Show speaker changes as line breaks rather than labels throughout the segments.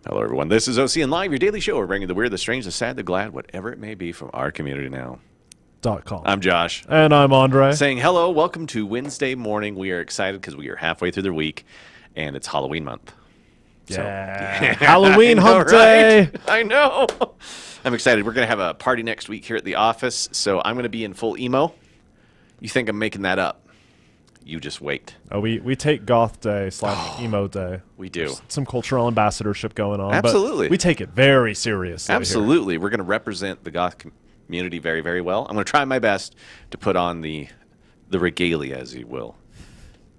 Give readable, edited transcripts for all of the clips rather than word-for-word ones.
Hello, everyone. This is OCN Live, your daily show. We're bringing the weird, the strange, the sad, the glad, whatever it may be from our community now.
.com.
I'm Josh.
And I'm Andre.
Saying hello, welcome to Wednesday morning. We are excited because we are halfway through the week, and it's Halloween month.
Yeah. Halloween hump day.
Right? I know. I'm excited. We're going to have a party next week here at the office, so I'm going to be in full emo. You think I'm making that up? You just wait.
Oh, we take goth day / emo day.
We do.
There's some cultural ambassadorship going on.
Absolutely.
But we take it very seriously.
Absolutely.
Here.
We're going to represent the goth community very, very well. I'm going to try my best to put on the regalia, as you will,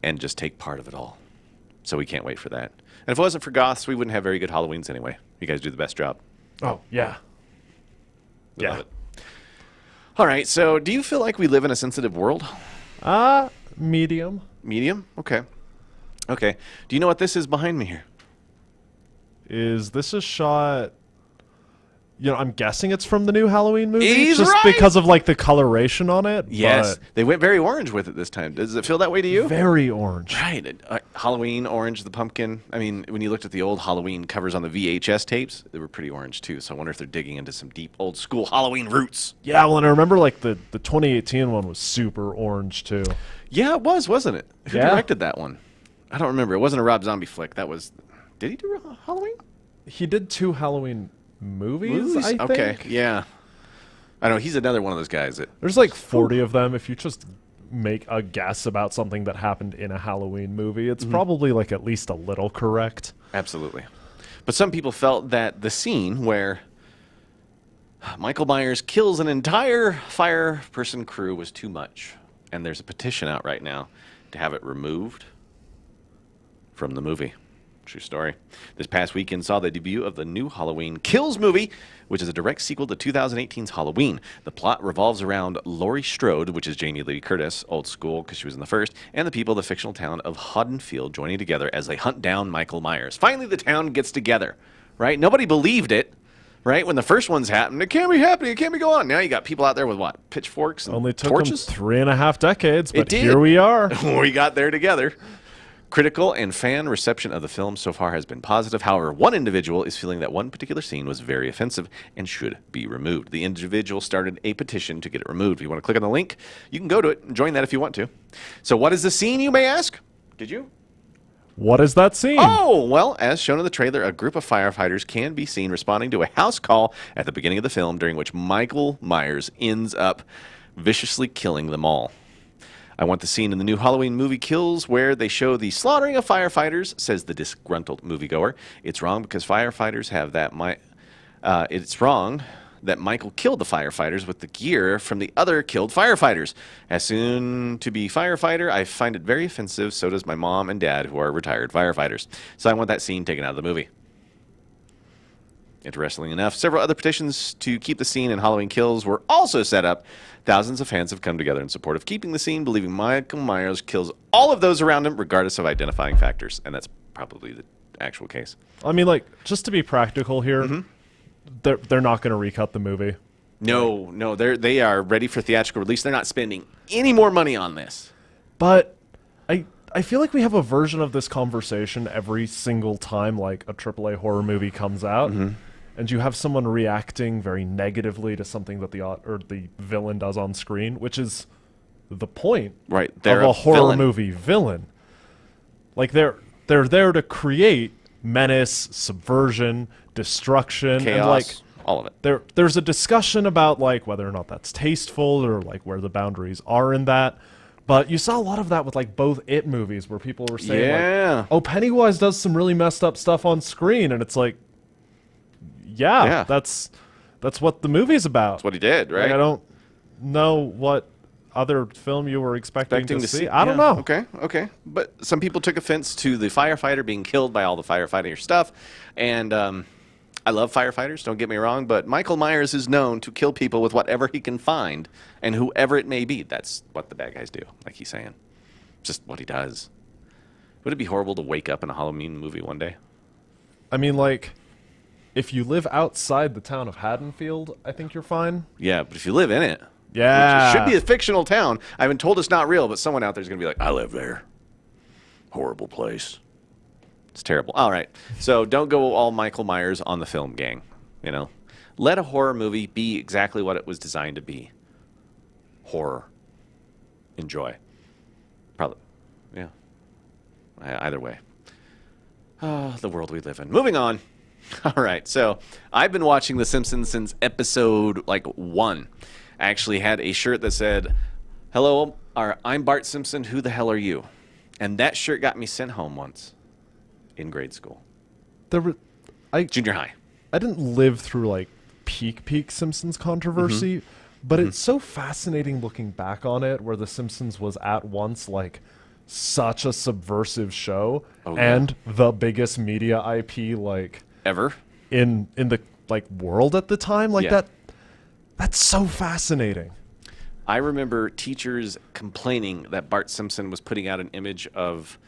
and just take part of it all. So we can't wait for that. And if it wasn't for goths, we wouldn't have very good Halloweens anyway. You guys do the best job.
Oh, yeah.
Love it. All right, so do you feel like we live in a sensitive world?
Medium.
Medium? Okay. Okay. Do you know what this is behind me here?
Is this a shot... You know, I'm guessing it's from the new Halloween movie.
He's
just
right!
because of, like, the coloration on it.
Yes. They went very orange with it this time. Does it feel that way to you?
Very orange.
Right. Halloween, orange, the pumpkin. I mean, when you looked at the old Halloween covers on the VHS tapes, they were pretty orange, too. So I wonder if they're digging into some deep, old-school Halloween roots.
Yeah, well, and I remember, like, the 2018 one was super orange, too.
Yeah, it was, wasn't it? Who
Yeah.
directed that one? I don't remember. It wasn't a Rob Zombie flick. That was... Did he do Halloween?
He did 2 Halloween movies, I think.
Okay, yeah. I know, he's another one of those guys that...
There's like 40 of them. If you just make a guess about something that happened in a Halloween movie, it's probably like at least a little correct.
Absolutely. But some people felt that the scene where Michael Myers kills an entire fireperson crew was too much. And there's a petition out right now to have it removed from the movie. True story. This past weekend saw the debut of the new Halloween Kills movie, which is a direct sequel to 2018's Halloween. The plot revolves around Laurie Strode, which is Jamie Lee Curtis, old school because she was in the first, and the people of the fictional town of Haddonfield joining together as they hunt down Michael Myers. Finally, the town gets together, right? Nobody believed it, right? When the first ones happened, it can't be happening, it can't be going on. Now you got people out there with what? Pitchforks and
Only took
torches?
them 3.5 decades, but
It did.
here we are.
We got there together. Critical and fan reception of the film so far has been positive. However, one individual is feeling that one particular scene was very offensive and should be removed. The individual started a petition to get it removed. If you want to click on the link, you can go to it and join that if you want to. So what is the scene, you may ask? Did you?
What is that scene?
Oh, well, as shown in the trailer, a group of firefighters can be seen responding to a house call at the beginning of the film, during which Michael Myers ends up viciously killing them all. I want the scene in the new Halloween movie Kills where they show the slaughtering of firefighters, says the disgruntled moviegoer. It's wrong because firefighters have that... it's wrong that Michael killed the firefighters with the gear from the other killed firefighters. As soon to be firefighter, I find it very offensive. So does my mom and dad, who are retired firefighters. So I want that scene taken out of the movie. Interestingly enough, several other petitions to keep the scene in Halloween Kills were also set up. Thousands of fans have come together in support of keeping the scene, believing Michael Myers kills all of those around him, regardless of identifying factors. And that's probably the actual case.
I mean, like, just to be practical here, they're not going to recut the movie.
No, they are ready for theatrical release. They're not spending any more money on this.
But I feel like we have a version of this conversation every single time, like, a AAA horror movie comes out. And you have someone reacting very negatively to something that the villain does on screen, which is the point
Right,
of
they're
a
a
horror
villain.
movie villain. Like they're there to create menace, subversion, destruction,
Chaos,
and like
all of it.
there's a discussion about like whether or not that's tasteful or like where the boundaries are in that. But you saw a lot of that with like both It movies where people were saying like, oh, Pennywise does some really messed up stuff on screen, and it's like, yeah. that's what the movie's about.
That's what he did, right?
Like, I don't know what other film you were expecting to see. I don't
Yeah.
know.
Okay. But some people took offense to the firefighter being killed by all the firefighting stuff. And I love firefighters, don't get me wrong, but Michael Myers is known to kill people with whatever he can find and whoever it may be. That's what the bad guys do, like he's saying. Just what he does. Would it be horrible to wake up in a Halloween movie one day?
I mean, like, if you live outside the town of Haddonfield, I think you're fine.
Yeah, but if you live in it,
Yeah.
which it should be a fictional town. I've been told it's not real, but someone out there is going to be like, I live there. Horrible place. It's terrible. All right. So don't go all Michael Myers on the film, gang. You know, let a horror movie be exactly what it was designed to be. Horror. Enjoy. Probably. Yeah. Either way. The world we live in. Moving on. All right. So I've been watching The Simpsons since episode 1. I actually had a shirt that said, "Hello, I'm Bart Simpson. Who the hell are you?" And that shirt got me sent home once in grade school. Junior high.
I didn't live through peak Simpsons controversy, but it's so fascinating looking back on it, where The Simpsons was at once such a subversive show and the biggest media IP
ever
in the world at the time. That's so fascinating.
I remember teachers complaining that Bart Simpson was putting out an image of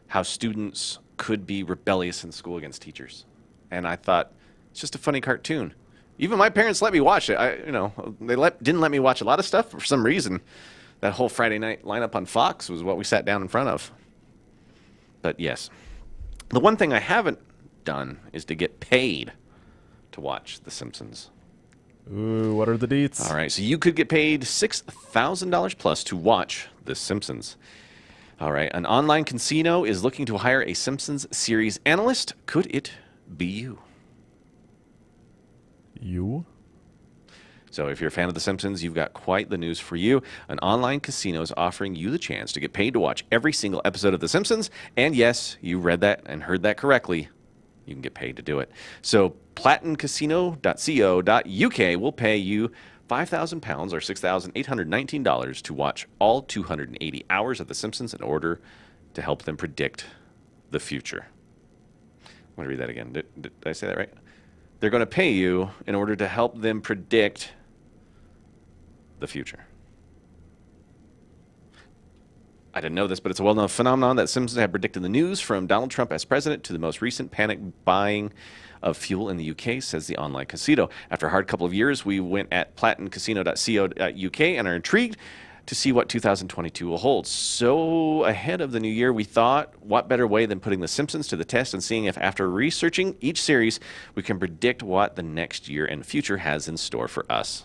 how students could be rebellious in school against teachers. And I thought, it's just a funny cartoon. Even my parents let me watch it. They didn't let me watch a lot of stuff for some reason. That whole Friday night lineup on Fox was what we sat down in front of. But yes, the one thing I haven't done is to get paid to watch The Simpsons.
Ooh, what are the deets?
All right, so you could get paid $6,000 plus to watch The Simpsons. All right, an online casino is looking to hire a Simpsons series analyst. Could it be you?
You?
So if you're a fan of The Simpsons, you've got quite the news for you. An online casino is offering you the chance to get paid to watch every single episode of The Simpsons. And yes, you read that and heard that correctly. You can get paid to do it. So platincasino.co.uk will pay you £5,000 or $6,819 to watch all 280 hours of The Simpsons in order to help them predict the future. I'm going to read that again. Did I say that right? They're going to pay you in order to help them predict the future. I didn't know this, but it's a well-known phenomenon that Simpsons have predicted the news from Donald Trump as president to the most recent panic buying of fuel in the UK, says the online casino. After a hard couple of years, we went at platincasino.co.uk and are intrigued to see what 2022 will hold. So ahead of the new year, we thought, what better way than putting The Simpsons to the test and seeing if after researching each series, we can predict what the next year and future has in store for us.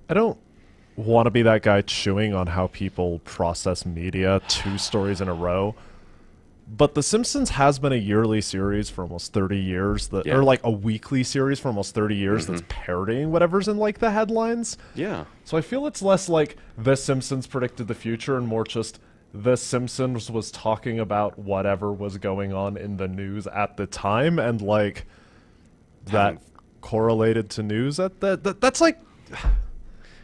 I don't want to be that guy chewing on how people process media 2 stories in a row. But The Simpsons has been a yearly series for almost 30 years, or a weekly series for almost 30 years that's parodying whatever's in the headlines.
Yeah.
So I feel it's less like The Simpsons predicted the future and more just The Simpsons was talking about whatever was going on in the news at the time, and that correlated to news. That's like...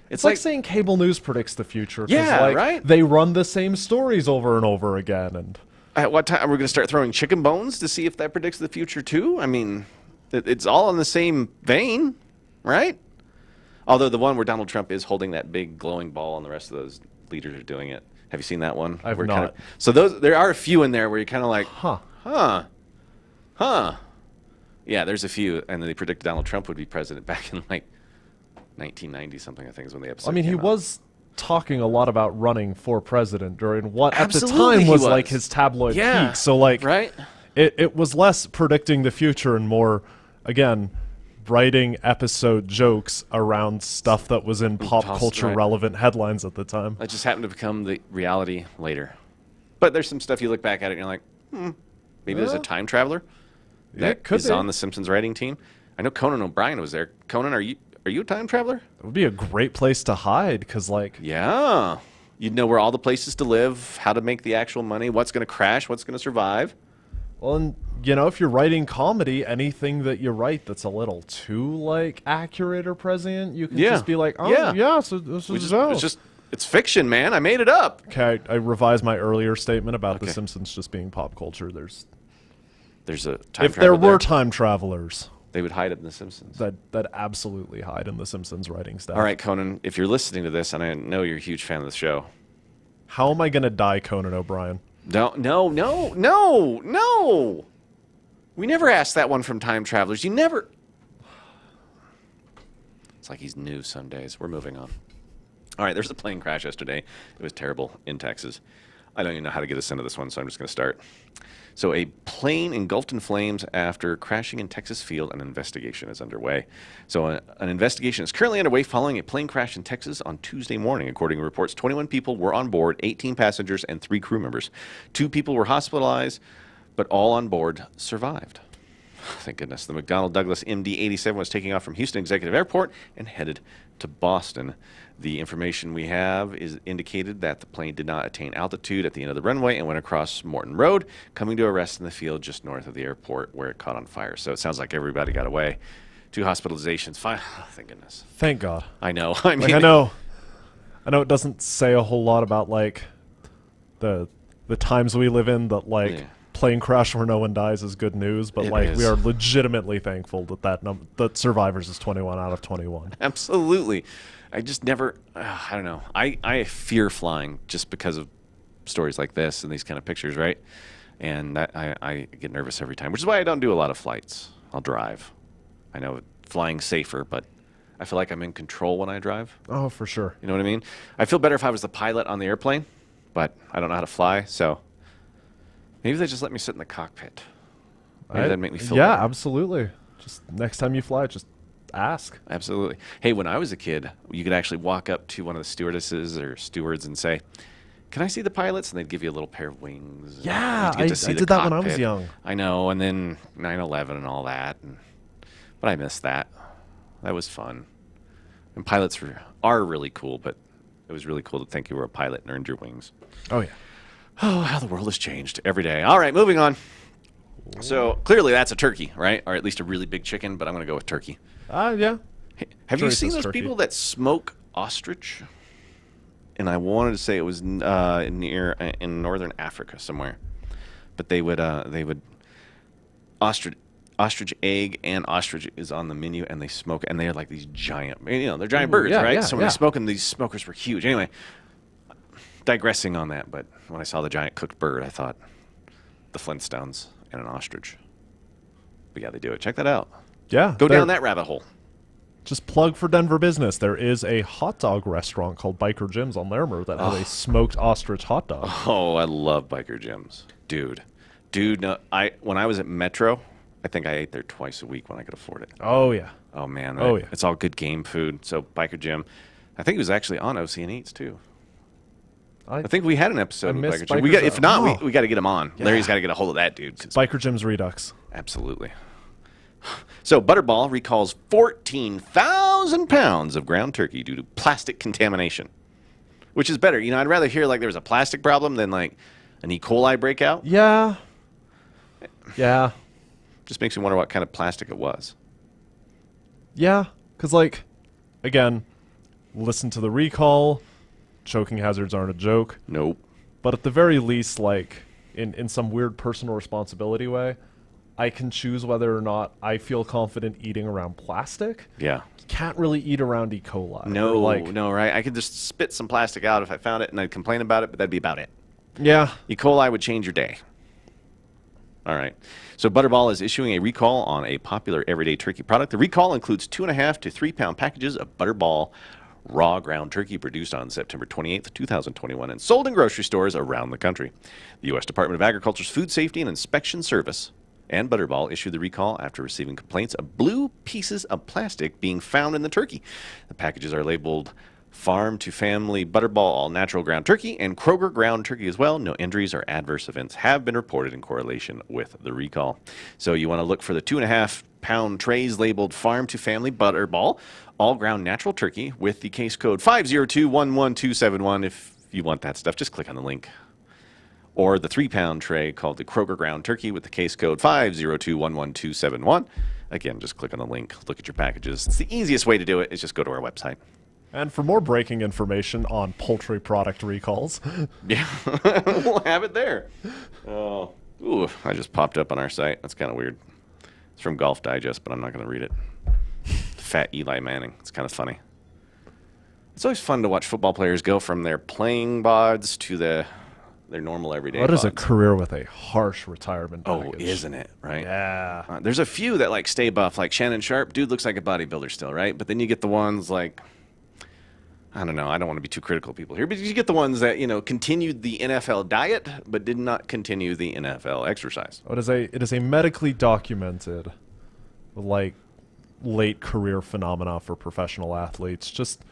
It's like saying cable news predicts the future.
Yeah, right?
They run the same stories over and over again. And
at what time are we going to start throwing chicken bones to see if that predicts the future too? I mean, it's all in the same vein, right? Although the one where Donald Trump is holding that big glowing ball and the rest of those leaders are doing it. Have you seen that one?
I've not.
So there are a few in there where you're kind of like, huh. Yeah, there's a few. And then they predicted Donald Trump would be president back in 1990 something, I think is when the episode came
he
out.
was talking a lot about running for president during what
Absolutely
at the time was
was.
his tabloid
Yeah,
peak. So
right?
it was less predicting the future and more, again, writing episode jokes around stuff that was in pop culture relevant headlines at the time.
That just happened to become the reality later. But there's some stuff you look back at it and you're like, maybe there's a time traveler that is on the Simpsons writing team. I know Conan O'Brien was there. Conan, are you a time traveler?
It would be a great place to hide because,
yeah. You'd know where all the places to live, how to make the actual money, what's going to crash, what's going to survive.
Well, and, if you're writing comedy, anything that you write that's a little too, accurate or prescient, you can just be like, so this is
it's fiction, man. I made it up.
Okay, I revised my earlier statement about The Simpsons just being pop culture. There's
a time
if there were time travelers,
they would hide it in The Simpsons.
That absolutely hide in The Simpsons writing staff.
All right, Conan, if you're listening to this, and I know you're a huge fan of the show.
How am I going to die, Conan O'Brien?
No. We never asked that one from time travelers. You never... It's like he's new some days. We're moving on. All right, there's a plane crash yesterday. It was terrible in Texas. I don't even know how to get us into this one, so I'm just going to start. So a plane engulfed in flames after crashing in Texas field. An investigation is underway. So an investigation is currently underway following a plane crash in Texas on Tuesday morning. According to reports, 21 people were on board, 18 passengers, and 3 crew members. 2 people were hospitalized, but all on board survived. Thank goodness. The McDonnell Douglas MD-87 was taking off from Houston Executive Airport and headed to Boston. The information we have is indicated that the plane did not attain altitude at the end of the runway and went across Morton Road, coming to a rest in the field just north of the airport where it caught on fire. So it sounds like everybody got away. 2 hospitalizations. Thank goodness.
Thank God.
I know. I mean,
I know it doesn't say a whole lot about like the times we live in that like. Yeah. Plane crash where no one dies is good news, but we are legitimately thankful that survivors is 21 out of 21.
Absolutely. I just never, I don't know. I fear flying just because of stories like this and these kind of pictures, right? And I get nervous every time, which is why I don't do a lot of flights. I'll drive. I know flying's safer, but I feel like I'm in control when I drive.
Oh, for sure.
You know what I mean? I feel better if I was the pilot on the airplane, but I don't know how to fly, so maybe they just let me sit in the cockpit. Maybe that'd make me feel better.
Absolutely. Just next time you fly, just ask.
Absolutely. Hey, when I was a kid, you could actually walk up to one of the stewardesses or stewards and say, "Can I see the pilots?" And they'd give you a little pair of wings.
Yeah, I did that when I was young.
I know, and then 9/11 and all that. But I missed that. That was fun. And pilots are really cool, but it was really cool to think you were a pilot and earned your wings.
Oh, yeah.
Oh, how the world has changed every day. All right, moving on. So clearly that's a turkey, right? Or at least a really big chicken, but I'm going to go with turkey.
Yeah.
Hey, have you seen those people that smoke ostrich? And I wanted to say it was in northern Africa somewhere. But they would ostrich egg and ostrich is on the menu, and they smoke, and they're like these giant, they're giant birds, right? So when they smoke them, these smokers were huge. Anyway, digressing on that, but when I saw the giant cooked bird, I thought the Flintstones and an ostrich. But yeah, they do it. Check that out.
Yeah.
Go down that rabbit hole.
Just plug for Denver business. There is a hot dog restaurant called Biker Jim's on Larimer that has a smoked ostrich hot dog.
Oh, I love Biker Jim's. Dude, no, when I was at Metro, I think I ate there twice a week when I could afford it.
Oh, yeah.
Oh, man.
Yeah.
It's all good game food. So Biker Jim, I think he was actually on OCN Eats, too. I think we had an episode with Biker Jim. If not, we got to get him on. Yeah. Larry's got to get a hold of that dude.
Biker Jim's Redux.
Absolutely. So Butterball recalls 14,000 pounds of ground turkey due to plastic contamination, which is better. I'd rather hear like there was a plastic problem than like an E. coli breakout.
Yeah. Yeah.
Just makes me wonder what kind of plastic it was.
Yeah, because again, listen to the recall. Choking hazards aren't a joke.
Nope.
But at the very least, in some weird personal responsibility way, I can choose whether or not I feel confident eating around plastic.
Yeah.
You can't really eat around E. coli.
No, right? I could just spit some plastic out if I found it and I'd complain about it, but that'd be about it.
Yeah.
E. coli would change your day. All right. So Butterball is issuing a recall on a popular everyday turkey product. The recall includes 2.5 to 3 pound packages of Butterball raw ground turkey produced on September 28th, 2021, and sold in grocery stores around the country. The U.S. Department of Agriculture's Food Safety and Inspection Service and Butterball issued the recall after receiving complaints of blue pieces of plastic being found in the turkey. The packages are labeled Farm to Family Butterball All Natural Ground Turkey and Kroger Ground Turkey as well. No injuries or adverse events have been reported in correlation with the recall. So you want to look for the 2.5 pound trays labeled Farm to Family Butterball All Ground Natural Turkey with the case code 502-11271. If you want that stuff, just click on the link. Or the 3 pound tray called the Kroger Ground Turkey with the case code 502-11271. Again, just click on the link, look at your packages. It's the easiest way to do it is just go to our website.
And for more breaking information on poultry product recalls.
Yeah, we'll have it there. Oh, ooh, I just popped up on our site. That's kind of weird. It's from Golf Digest, but I'm not going to read it. Fat Eli Manning. It's kind of funny. It's always fun to watch football players go from their playing bods to their normal everyday
bods. That is a
bods.
career with a harsh retirement package.
Oh, isn't it? Right?
Yeah.
There's a few that stay buff, like Shannon Sharp. Dude looks like a bodybuilder still, right? But then you get the ones like I don't know. I don't want to be too critical of people here, but you get the ones that, continued the NFL diet, but did not continue the NFL exercise.
Oh, it is a medically documented, like, late career phenomena for professional athletes. Just,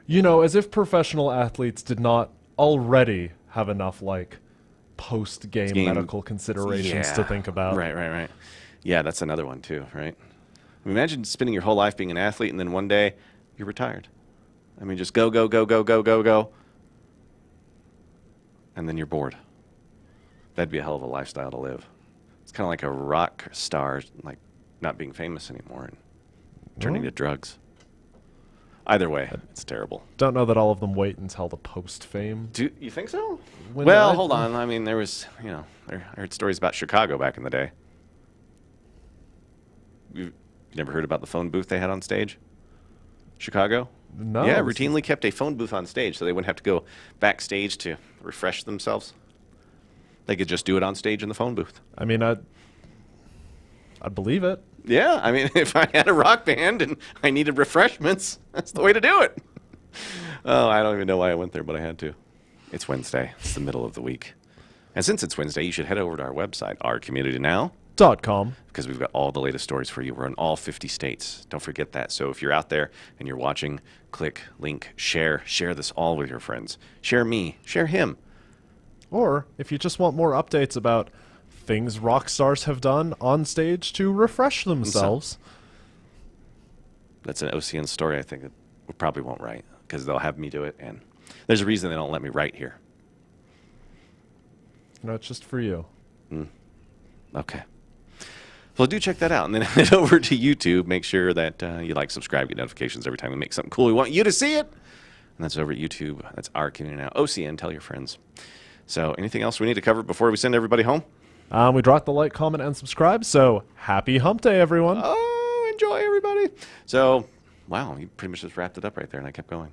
as if professional athletes did not already have enough, like, post-game medical considerations to think about.
Right. Yeah, that's another one too, right? Imagine spending your whole life being an athlete and then one day you're retired. I mean, just go. And then you're bored. That'd be a hell of a lifestyle to live. It's kind of like a rock star, like not being famous anymore and turning to drugs. Either way, it's terrible.
Don't know that all of them wait until the post-fame.
Do you think so? Well, hold on. I mean, there was, I heard stories about Chicago back in the day. You never heard about the phone booth they had on stage? Chicago?
No.
Yeah, routinely kept a phone booth on stage so they wouldn't have to go backstage to refresh themselves. They could just do it on stage in the phone booth.
I mean, I'd believe it.
Yeah, I mean, if I had a rock band and I needed refreshments, that's the way to do it. Oh, I don't even know why I went there, but I had to. It's Wednesday. It's the middle of the week. And since it's Wednesday, you should head over to our website, ourcommunitynow.com, because we've got all the latest stories for you. We're in all 50 states. Don't forget that. So if you're out there and you're watching, click, link, share this all with your friends. Share me. Share him.
Or if you just want more updates about things rock stars have done on stage to refresh themselves.
That's an OCN story I think that we probably won't write because they'll have me do it, and there's a reason they don't let me write here.
No, it's just for you.
Okay. Well, do check that out, and then head over to YouTube. Make sure that you like, subscribe, get notifications every time we make something cool. We want you to see it, and that's over at YouTube. That's Our Community Now. OCN, tell your friends. So anything else we need to cover before we send everybody home?
We dropped the like, comment, and subscribe, so happy hump day, everyone.
Oh, enjoy, everybody. So, wow, you pretty much just wrapped it up right there, and I kept going.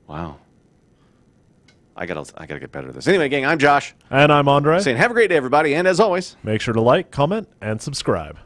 Wow. I gotta get better at this. Anyway, gang, I'm Josh.
And I'm Andre.
Saying have a great day, everybody, and as always,
make sure to like, comment, and subscribe.